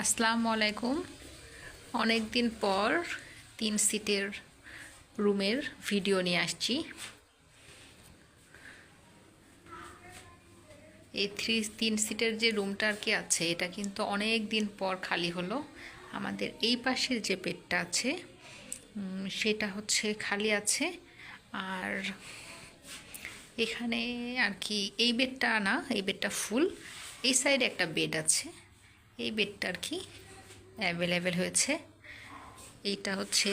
আসসালামু আলাইকুম। অনেক দিন পর 3 সিটের রুমের ভিডিও নিয়ে আসছি। এই 3 সিটের যে রুমটা আর কি আছে, এটা কিন্তু অনেক দিন পর খালি হলো। আমাদের এই পাশের যে বেডটা আছে সেটা হচ্ছে খালি আছে। আর এখানে আর কি এই বেডটা না, এই বেডটা ফুল। এই সাইডে একটা বেড আছে, এই বেডটা আর কি অ্যাভেলেবেল হয়েছে। এইটা হচ্ছে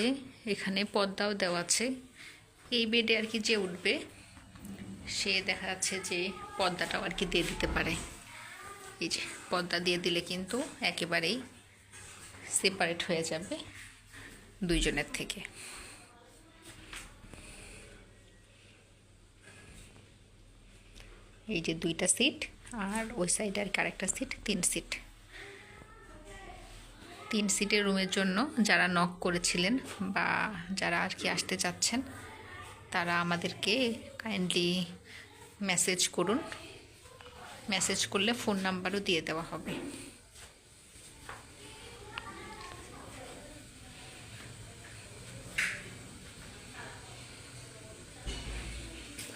এখানে পর্দাও দেওয়া আছে। এই বেডে আর কি যে উঠবে সে দেখা যাচ্ছে যে পর্দাটাও আর কি দিয়ে দিতে পারে। এই যে পর্দা দিয়ে দিলে কিন্তু একেবারেই সেপারেট হয়ে যাবে দুইজনের থেকে। এই যে 2টা সিট, আর ওই সাইডে আর কি আরেকটা সিট, 3 সিট। 3 সিটের রুমের জন্য যারা নক করেছিলেন বা যারা আর কি আসতে চাচ্ছেন, তারা আমাদেরকে কাইন্ডলি মেসেজ করুন। মেসেজ করলে ফোন নাম্বারও দিয়ে দেওয়া হবে।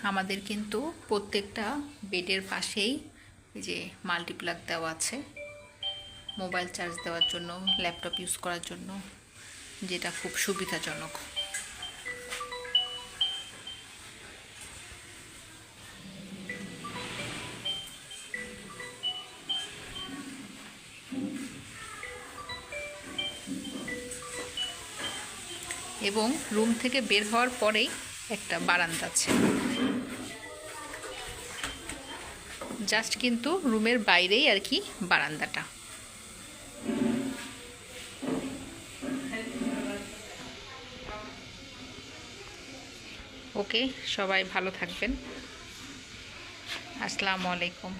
আমাদের কিন্তু প্রত্যেকটা বেডের পাশেই যে মাল্টিপ্লাগ দেওয়া আছে, মোবাইল চার্জ দেওয়ার জন্য, ল্যাপটপ ইউজ করার জন্য, যেটা খুব সুবিধাজনক। এবং রুম থেকে বের হওয়ার পরেই একটা বারান্দা আছে, জাস্ট কিন্তু রুমের বাইরেই আর কি বারান্দাটা। ওকে, সবাই ভালো থাকবেন। আসসালামু আলাইকুম।